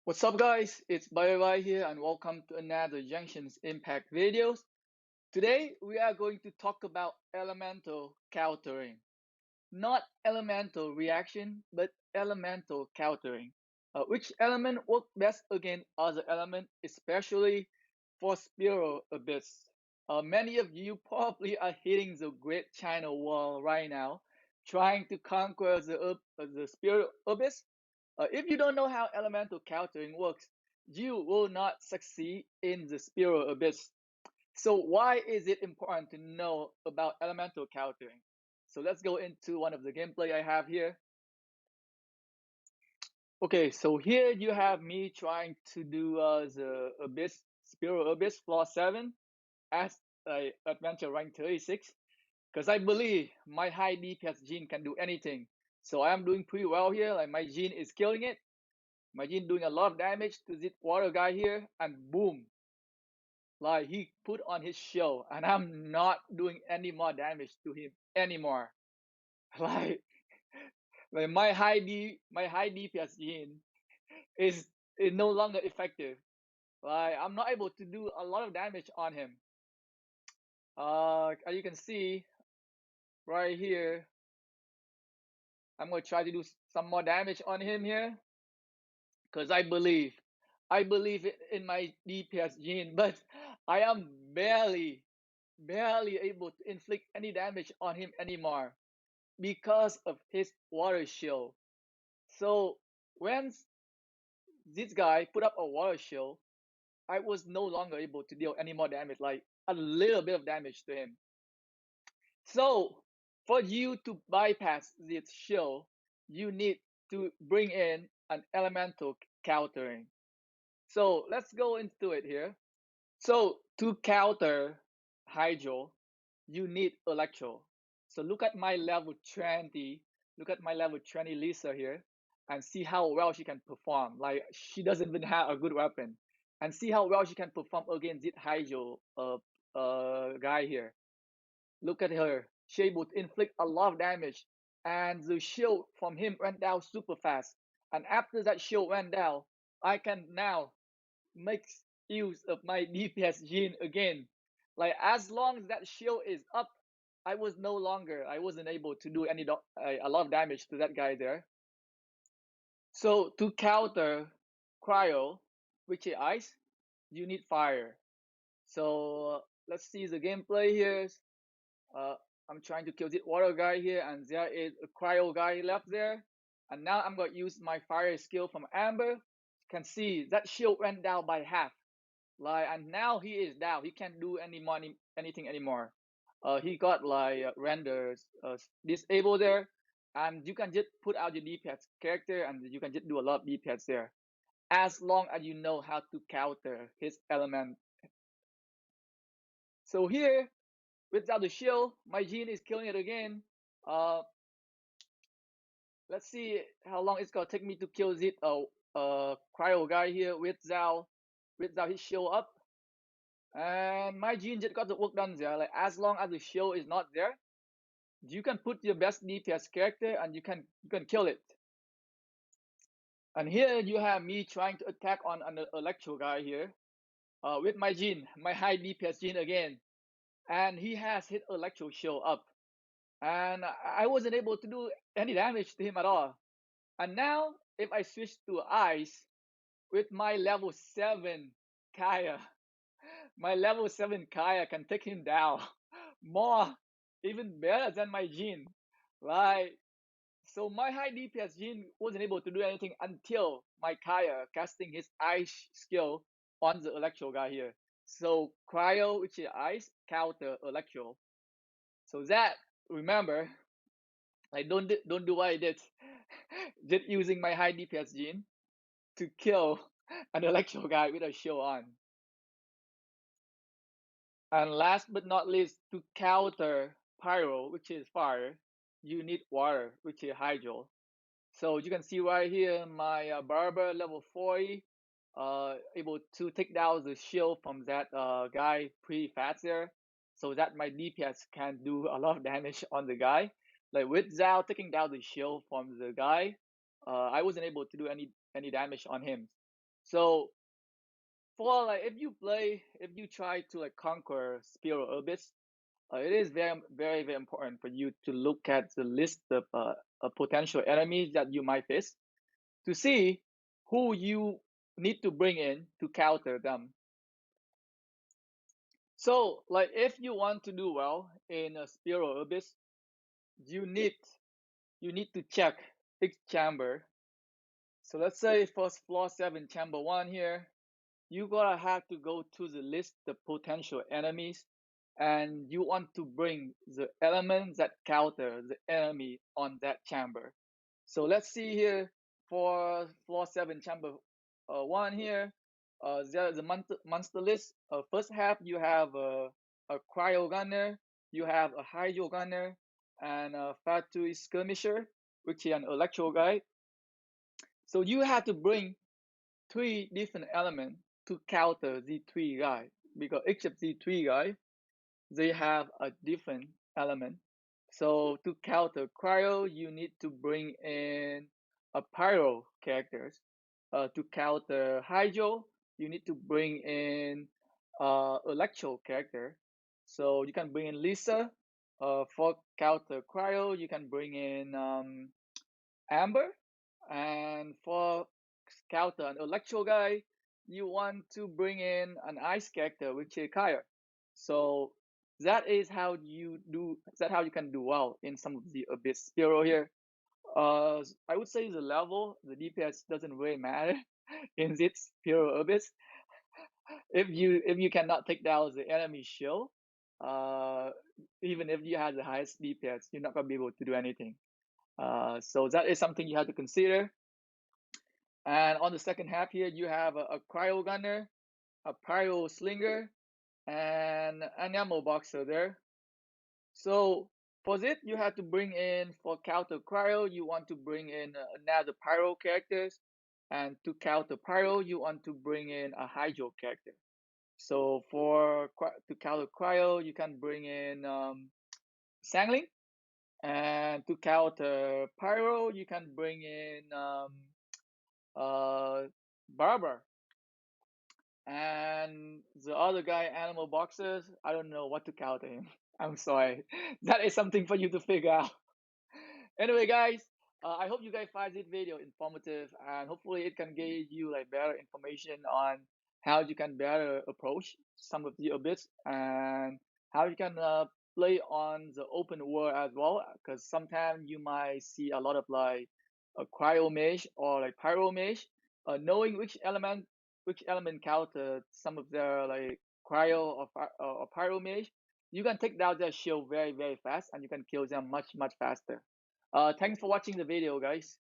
What's up guys, it's Bye here and welcome to another Genshin's Impact videos. Today we are going to talk about elemental countering. Not elemental reaction, but elemental countering. Which element works best against other element, especially for Sprial Abyss. Many of you probably are hitting the Great China Wall right now, trying to conquer the Sprial Abyss. If you don't know how elemental countering works, you will not succeed in the Sprial Abyss. So why is it important to know about elemental countering? So let's go into one of the gameplay I have here. Okay, so here you have me trying to do the Abyss, Sprial Abyss Floor 7 as a adventure rank 36. Because I believe my high DPS Jean can do anything. So I am doing pretty well here, like my Jean is killing it. My Jean doing a lot of damage to this water guy here, and boom, like he put on his show, and I'm not doing any more damage to him anymore. Like, like my high DPS Jean is is no longer effective. Like I'm not able to do a lot of damage on him. As you can see right here, I'm gonna try to do some more damage on him here, because I believe in my DPS Jean, but I am barely able to inflict any damage on him anymore because of his water shield. So when this guy put up a water shield, I was no longer able to deal any more damage, like a little bit of damage to him. So for you to bypass this shield, you need to bring in an elemental countering. So let's go into it here. So to counter Hydro, you need Electro. So look at my level 20, look at my level 20 Lisa here, and see how well she can perform. Like she doesn't even have a good weapon. And see how well she can perform against this Hydro guy here. Look at her. She able to inflict a lot of damage. And the shield from him went down super fast. And after that shield went down, I can now make use of my DPS Jean again. Like as long as that shield is up, I wasn't able to do a lot of damage to that guy there. So to counter cryo, which is ice, you need fire. So let's see the gameplay here. Uh, I'm trying to kill this water guy here, and there is a cryo guy left there. And now I'm going to use my fire skill from Amber. You can see that shield went down by half. Like, and now he is down. He can't do anything anymore. He got like renders disabled there, and you can just put out your DPS character, and you can just do a lot of DPS there, as long as you know how to counter his element. So here, without the shield, my Jean is killing it again. Uh, let's see how long it's gonna take me to kill this cryo guy here without his shield up. And my Jean just got the work done there. Like as long as the shield is not there, you can put your best DPS character and you can kill it. And here you have me trying to attack on an electro guy here, with my Jean, my high DPS Jean again, and he has hit electro shield up, and I wasn't able to do any damage to him at all. And now if I switch to ice with my level 7 Kaya, my level 7 Kaya can take him down more, even better than my Jean. Like, so my high DPS Jean wasn't able to do anything until my Kaya casting his ice skill on the electro guy here. So cryo, which is ice, counter electro. So that, remember, I don't do what I did. Just using my high DPS Jean to kill an electro guy with a show on. And last but not least, to counter pyro, which is fire, you need water, which is hydro. So you can see right here my barber level 40, able to take down the shield from that guy pretty fast there, so that my DPS can do a lot of damage on the guy. Like without taking down the shield from the guy, I wasn't able to do any damage on him. So for like if you try to like conquer Sprial Abyss, it is very important for you to look at the list of potential enemies that you might face to see who you need to bring in to counter them. So, like, if you want to do well in a Sprial Abyss, you need you need to check each chamber. So let's say for floor 7 chamber 1 here, you gotta have to go to the list the potential enemies, and you want to bring the elements that counter the enemy on that chamber. So let's see here for floor 7 chamber 1 here. There is a monster list. First half you have a cryo gunner, you have a hydro gunner, and a fatu skirmisher, which is an electro guy. So you have to bring 3 different elements to counter the 3 guys, because each of the 3 guys they have a different element. So to counter cryo, you need to bring in a pyro characters. To counter hydro, you need to bring in electro character. So you can bring in Lisa. For counter cryo, you can bring in Amber, and for counter an electro guy, you want to bring in an ice character, which is Kaya. So that is how you do. That how you can do well in some of the Abyss Hero here. I would say the level, the DPS doesn't really matter in this Hero Abyss. If you cannot take down the enemy shield, uh, even if you have the highest DPS, you're not gonna be able to do anything. So that is something you have to consider. And on the second half here, you have a cryo gunner, a pyro slinger, and an ammo boxer there. So for this, you have to bring in for counter cryo, you want to bring in another pyro characters, and to counter pyro, you want to bring in a hydro character. So for to counter cryo, you can bring in Sangling, and to counter pyro, you can bring in uh, Barber. And the other guy, Animal Boxers, I don't know what to count him. I'm sorry. That is something for you to figure out. Anyway, guys, I hope you guys find this video informative, and hopefully it can give you like better information on how you can better approach some of the abyss, and how you can play on the open world as well. Because sometimes you might see a lot of like a cryo mage or like pyro mage. Knowing which element counter some of their like cryo or pyro mage, you can take down their shield very fast, and you can kill them much faster. Thanks for watching the video, guys.